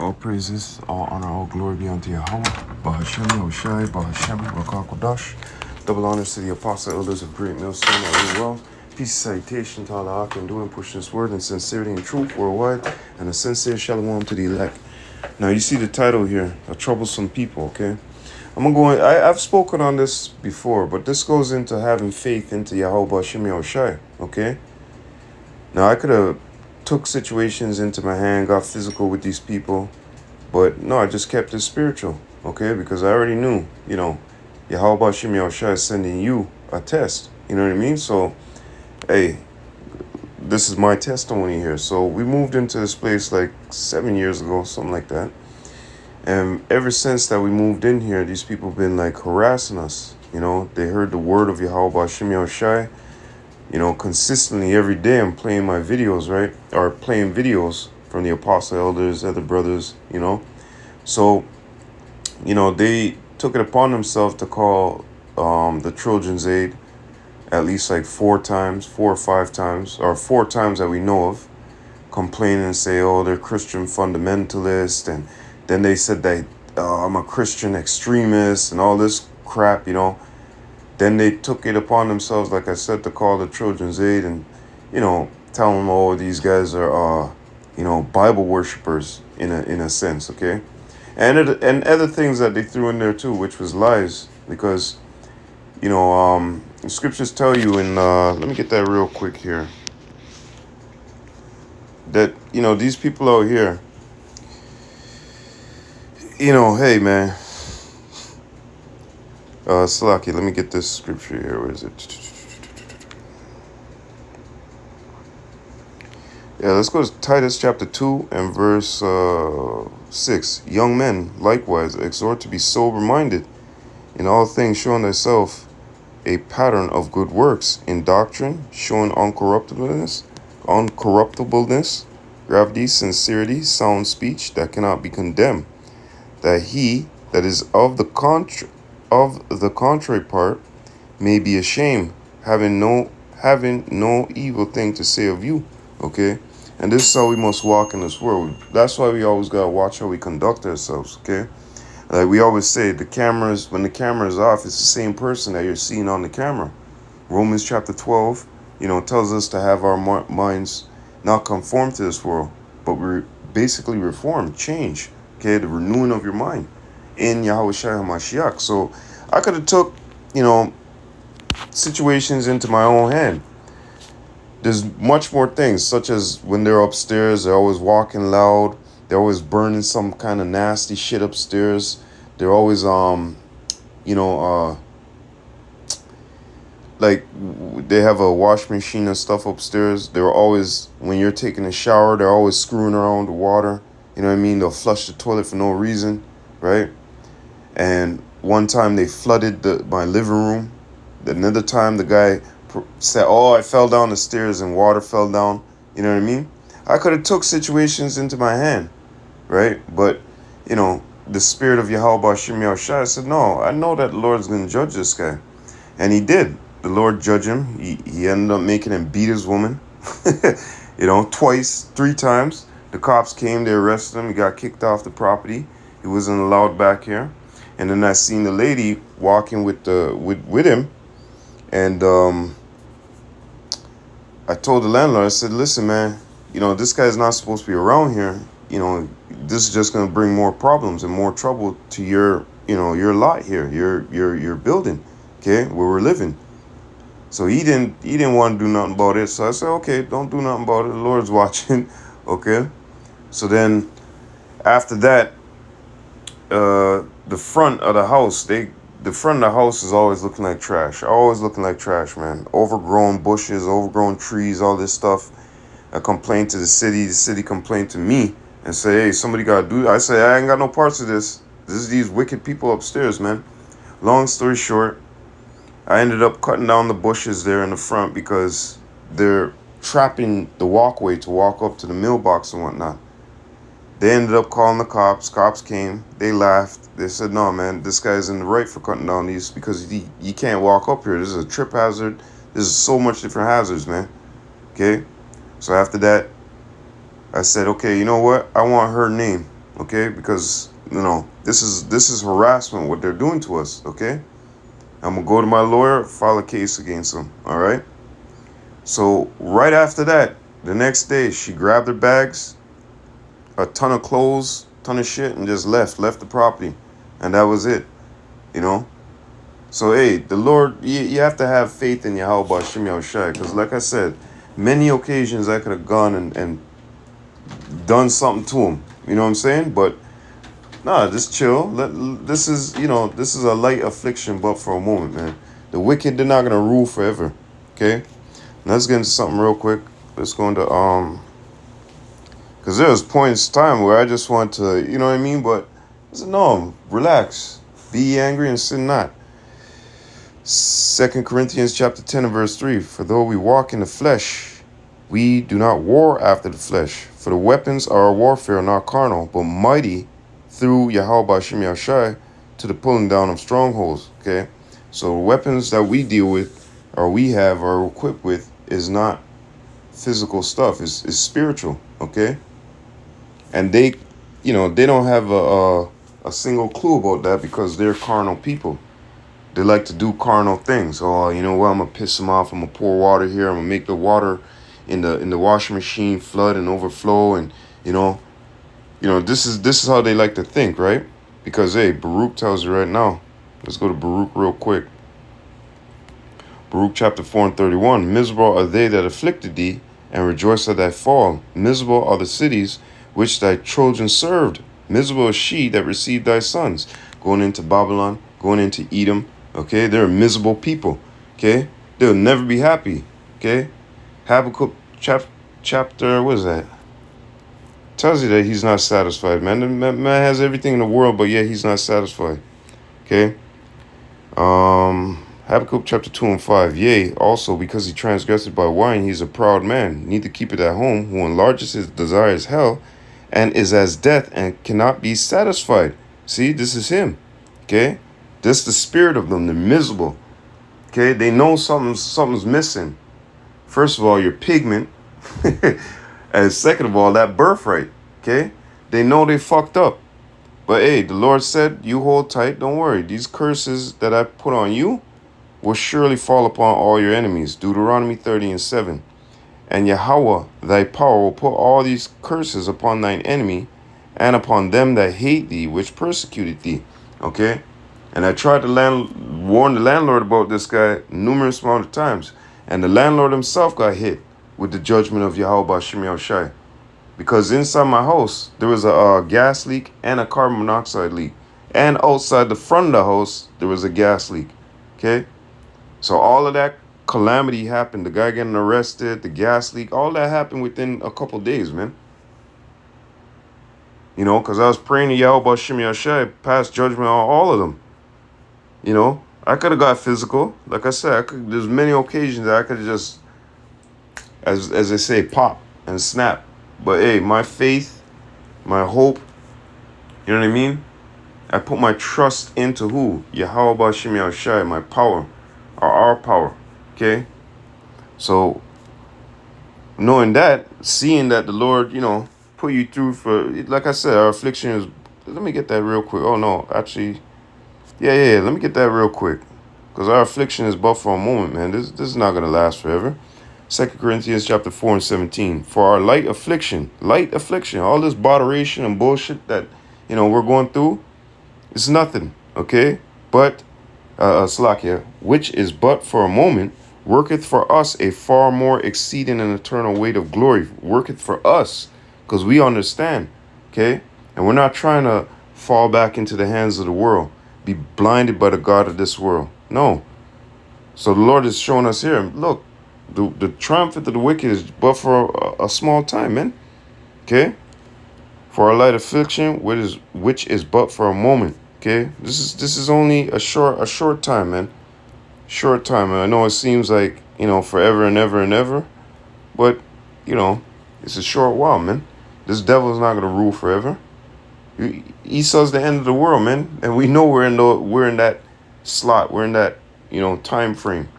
All praises, all honor, all glory be unto Yahweh. Bahashem, Yahushai, Bahashem, Rakakodash. Double honors to the apostle elders of Great Millstone, all well. Peace and salutation to all I can do and push this word in sincerity and truth worldwide. And a sincere shalom to the elect. Now you see the title here, A Troublesome People, okay? I've spoken on this before, but this goes into having faith into Yahweh Bahashem Yahushai, okay? Now I could have took situations into my hand, got physical with these people, but no, I just kept it spiritual, okay? Because I already knew, Yahweh Bahashem Yahushai is sending you a test, you know what I mean? So, hey, this is my testimony here. So we moved into this place like 7 years ago, something like that. And ever since that we moved in here, these people have been like harassing us, They heard the word of Yahweh Bahashem Yahushai, consistently every day I'm playing my videos, right? Or playing videos from the apostle elders, other brothers, So, they took it upon themselves to call the Children's Aid at least like 4 or 5 times, or 4 times that we know of, complaining and say, oh, they're Christian fundamentalists. And then they said that I'm a Christian extremist and all this crap, Then they took it upon themselves, like I said, to call the Children's Aid and, tell them, oh, these guys are, Bible worshipers in a sense, okay? And other things that they threw in there too, which was lies, because, the scriptures tell you in, let me get that real quick here, that, these people out here, hey, man, Salaki, let me get this scripture here. Where is it? Yeah, let's go to Titus chapter 2 and verse 6. Young men, likewise, exhort to be sober-minded, in all things showing thyself a pattern of good works, in doctrine, showing uncorruptibleness, gravity, sincerity, sound speech that cannot be condemned, that he that is of the contrary part may be ashamed, having no evil thing to say of you. Okay, and this is how we must walk in this world. That's why we always gotta watch how we conduct ourselves. Okay, like we always say, when the camera is off, it's the same person that you're seeing on the camera. Romans chapter 12, tells us to have our minds not conform to this world, but we're basically reform, change. Okay, the renewing of your mind in Yahweh Shai HaMashiach. So I could have took, situations into my own hand. There's much more things, such as when they're upstairs, they're always walking loud. They're always burning some kind of nasty shit upstairs. They're always, like they have a wash machine and stuff upstairs. They're always, when you're taking a shower, they're always screwing around the water. You know what I mean? They'll flush the toilet for no reason, right? And one time they flooded my living room. Another time the guy said, oh, I fell down the stairs and water fell down. You know what I mean? I could have took situations into my hand, right? But, the spirit of Yahweh Bahashem Yahushai said, no, I know that the Lord's going to judge this guy. And he did. The Lord judged him. He ended up making him beat his woman, twice, 3 times. The cops came, they arrested him. He got kicked off the property. He wasn't allowed back here. And then I seen the lady walking with him. And I told the landlord, I said, listen, man, this guy's not supposed to be around here. This is just going to bring more problems and more trouble to your lot here, your building, okay, where we're living. So he didn't want to do nothing about it. So I said, okay, don't do nothing about it. The Lord's watching, okay. So then after that, the front of the house, is always looking like trash. Always looking like trash, man. Overgrown bushes, overgrown trees, all this stuff. I complained to the city complained to me and say, hey, somebody gotta do that. I say, I ain't got no parts of this. This is these wicked people upstairs, man. Long story short, I ended up cutting down the bushes there in the front because they're trapping the walkway to walk up to the mailbox and whatnot. They ended up calling the cops. Cops came. They laughed. They said, no, man, this guy's in the right for cutting down these because you can't walk up here. This is a trip hazard. There's so much different hazards, man. Okay? So after that, I said, okay, you know what? I want her name. okay? Because this is harassment what they're doing to us, okay? I'm gonna go to my lawyer, file a case against them. All right. So right after that, the next day, she grabbed her bags, a ton of clothes, ton of shit, and just left the property, and that was it. You know. So hey, the Lord, you have to have faith in Yahweh Bashim Yahushai, because like I said, many occasions I could have gone and done something to him. You know what I'm saying? But nah, just chill. This is this is a light affliction, but for a moment, man. The wicked, they're not gonna rule forever. Okay. Now let's get into something real quick. Let's go into because there was points in time where I just want to, you know what I mean? But I said, no, relax. Be ye angry and sin not. 2 Corinthians chapter 10 and verse 3. For though we walk in the flesh, we do not war after the flesh. For the weapons of our warfare are not carnal, but mighty through Yahweh Bashim Yahshai to the pulling down of strongholds. Okay? So the weapons that we deal with, or we have, or equipped with, is not physical stuff. It's spiritual. Okay? And they don't have a single clue about that because they're carnal people. They like to do carnal things. Oh, you know what? I'm gonna piss them off. I'm gonna pour water here. I'm gonna make the water in the washing machine flood and overflow. And this is how they like to think, right? Because hey, Baruch tells you right now. Let's go to Baruch real quick. Baruch chapter 4 and 31. Miserable are they that afflicted thee, and rejoice at thy fall. Miserable are the cities which thy Trojans served. Miserable is she that received thy sons. Going into Babylon, going into Edom. Okay, they're miserable people. Okay, they'll never be happy. Okay, Habakkuk chapter, what is that? Tells you that he's not satisfied, man. The man has everything in the world, but yet he's not satisfied. Okay. Habakkuk chapter 2 and 5. Yea, also because he transgressed by wine, he is a proud man, neither keepeth at home, who enlarges his desires hell, and is as death, and cannot be satisfied. See, this is him. Okay. This is the spirit of them. They're miserable. Okay. They know something's missing. First of all, your pigment. And second of all, that birthright. Okay. They know they fucked up. But hey, the Lord said, you hold tight. Don't worry. These curses that I put on you will surely fall upon all your enemies. Deuteronomy 30 and 7. And Yahweh, thy power, will put all these curses upon thine enemy and upon them that hate thee, which persecuted thee. Okay. And I tried to warn the landlord about this guy numerous amount of times. And the landlord himself got hit with the judgment of Yahweh Bashim Yahushai. Because inside my house, there was a gas leak and a carbon monoxide leak. And outside the front of the house, there was a gas leak. Okay? So all of that calamity happened. The guy getting arrested, the gas leak, all that happened within a couple days, man. Because I was praying to Yahweh Bashim Yahushai, pass judgment on all of them. I could have got physical. Like I said, there's many occasions that I could have just, as they say, pop and snap. But hey, my faith, my hope, you know what I mean? I put my trust into who? Yahweh Bashim Yahushai, my power, or our power. Okay? So, knowing that, seeing that the Lord, put you through for, like I said, our affliction is, let me get that real quick. Oh, no, actually, yeah, let me get that real quick. Because our affliction is but for a moment, man. This is not going to last forever. 2 Corinthians chapter 4 and 17. For our light affliction, all this botheration and bullshit that, we're going through, it's nothing, okay? But, Slakia, which is but for a moment, worketh for us a far more exceeding and eternal weight of glory. Worketh for us, because we understand, okay? And we're not trying to fall back into the hands of the world, be blinded by the God of this world. No. So the Lord is showing us here, look, the triumph of the wicked is but for a small time, man. Okay? For our light affliction, which is but for a moment. Okay? This is only a short time, man. Short time. And I know it seems like, forever and ever and ever. But, it's a short while, man. This devil is not going to rule forever. Esau's the end of the world, man. And we know we're in that slot. We're in that, time frame.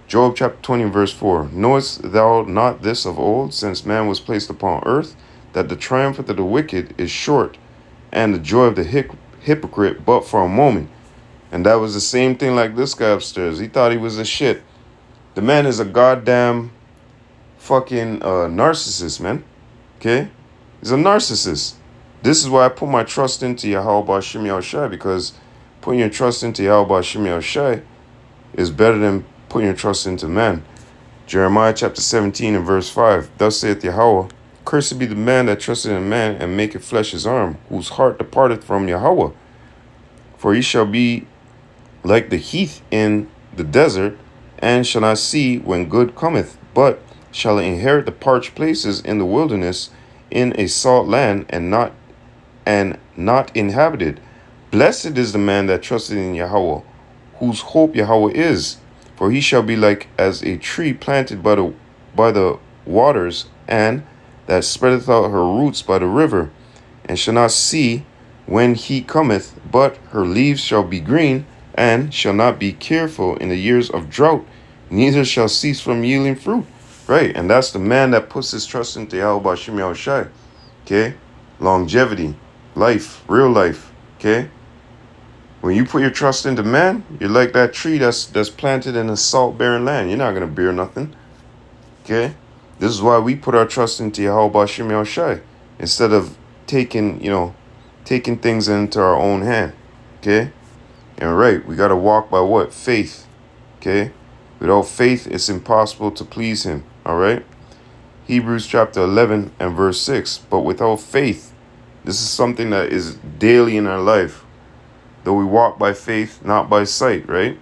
Job chapter 20 verse 4. Knowest thou not this of old, since man was placed upon earth, that the triumph of the wicked is short, and the joy of the hypocrite but for a moment. And that was the same thing like this guy upstairs. He thought he was a shit. The man is a goddamn fucking narcissist, man. Okay? He's a narcissist. This is why I put my trust into Yahweh Bashim Yahushai, because putting your trust into Yahweh Bashim Yahushai is better than putting your trust into man. Jeremiah chapter 17 and verse 5. Thus saith Yahweh, cursed be the man that trusted in man and maketh flesh his arm, whose heart departeth from Yahweh. For he shall be like the heath in the desert, and shall not see when good cometh, but shall inherit the parched places in the wilderness, in a salt land, and not inhabited. Blessed is the man that trusted in Yahweh, whose hope Yahweh is. For he shall be like as a tree planted by the waters, and that spreadeth out her roots by the river, and shall not see when heat cometh, but her leaves shall be green, and shall not be careful in the years of drought, neither shall cease from yielding fruit. Right, and that's the man that puts his trust into Yahweh Bashim Yahushai. Okay? Longevity, life, real life. Okay? When you put your trust into man, you're like that tree that's planted in a salt-bearing land. You're not going to bear nothing. Okay? This is why we put our trust into Yahweh Bashim Yahushai instead of taking things into our own hand. Okay? And right, we got to walk by what? Faith. Okay? Without faith, it's impossible to please him. All right? Hebrews chapter 11 and verse 6. But without faith, this is something that is daily in our life. Though we walk by faith, not by sight, right?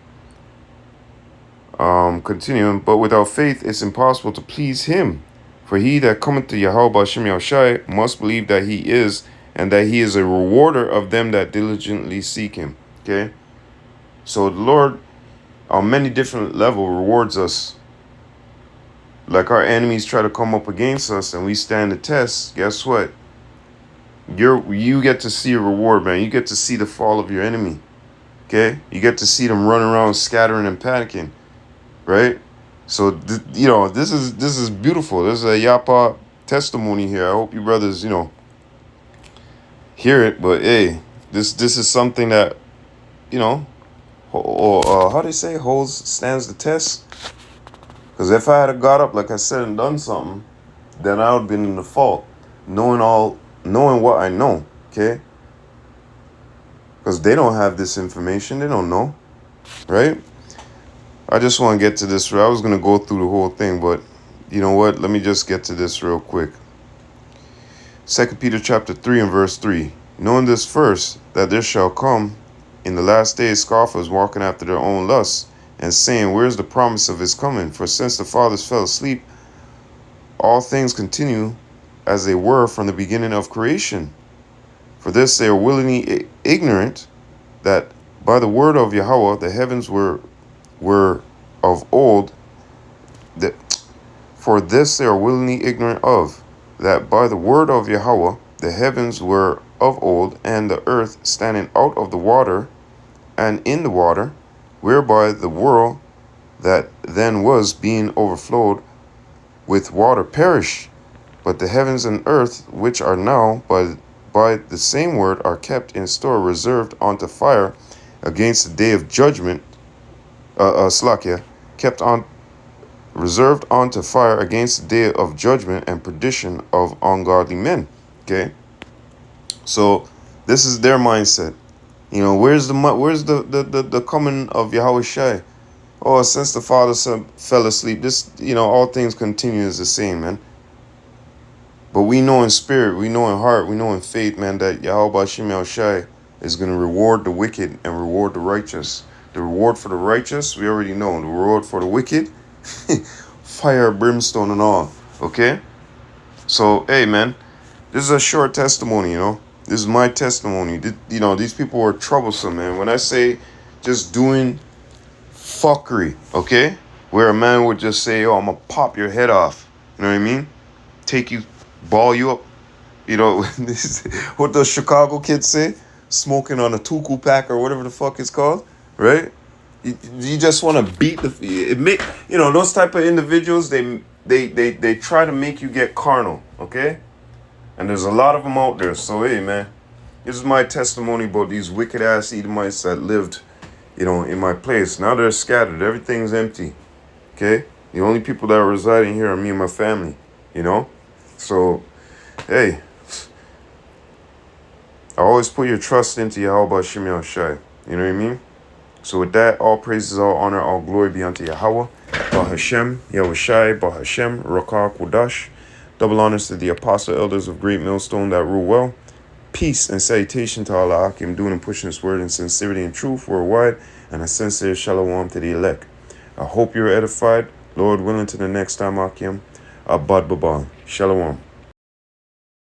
Continuing, but without faith, it's impossible to please him. For he that cometh to Yahweh Bashim Yahushai must believe that he is, and that he is a rewarder of them that diligently seek him. Okay? So the Lord, on many different levels, rewards us. Like our enemies try to come up against us and we stand the test, guess what? You get to see a reward, man. You get to see the fall of your enemy. Okay? You get to see them running around scattering and panicking. Right? So, this is beautiful. This is a Yapa testimony here. I hope you brothers, hear it. But, hey, this is something that, how do they say, stands the test? Because if I had got up, like I said, and done something, then I would have been in the fault. Knowing what I know, okay? Because they don't have this information. They don't know, right? I just want to get to this. I was going to go through the whole thing, but you know what? Let me just get to this real quick. 2 Peter chapter 3 and verse 3. Knowing this first, that there shall come in the last days scoffers walking after their own lusts, and saying, where is the promise of his coming? For since the fathers fell asleep, all things continue as they were from the beginning of creation. For this they are willingly ignorant, that by the word of Yahweh the heavens were of old. For this they are willingly ignorant of, that by the word of Yahweh the heavens were of old, and the earth standing out of the water and in the water, whereby the world that then was being overflowed with water perished. But the heavens and earth, which are now by the same word, are kept in store, reserved unto fire against the day of judgment. Reserved unto fire against the day of judgment and perdition of ungodly men. Okay, so this is their mindset. Where's the coming of Yahweh Shai? Oh, since the fathers fell asleep, this all things continue as the same, man. But we know in spirit, we know in heart, we know in faith, man, that Yahweh Bashim Yahushai is going to reward the wicked and reward the righteous. The reward for the righteous, we already know. The reward for the wicked, fire, brimstone, and all. Okay? So, hey, man, this is a short testimony, This is my testimony. These people were troublesome, man. When I say just doing fuckery, okay? Where a man would just say, oh, I'm going to pop your head off. You know what I mean? Ball you up. This is what those Chicago kids say? Smoking on a Tuku pack or whatever the fuck it's called, right? You just want to beat those type of individuals, they try to make you get carnal, okay? And there's a lot of them out there. So, hey, man, This is my testimony about these wicked ass Edomites that lived, in my place. Now they're scattered. Everything's empty. Okay? The only people that are residing here are me and my family. So, hey, I always put your trust into Yahweh Shem Shai. You know what I mean? So with that, all praises, all honor, all glory be unto Yahweh, Bahashem, Yahushai, Bahashem, Rakah, Kudash. Double honors to the apostle elders of Great Millstone that rule well. Peace and salutation to Allah Akim, doing and pushing this word in sincerity and truth worldwide, and a sincere shalom to the elect. I hope you're edified. Lord willing, to the next time, Akim. Abad Baban. Shalom.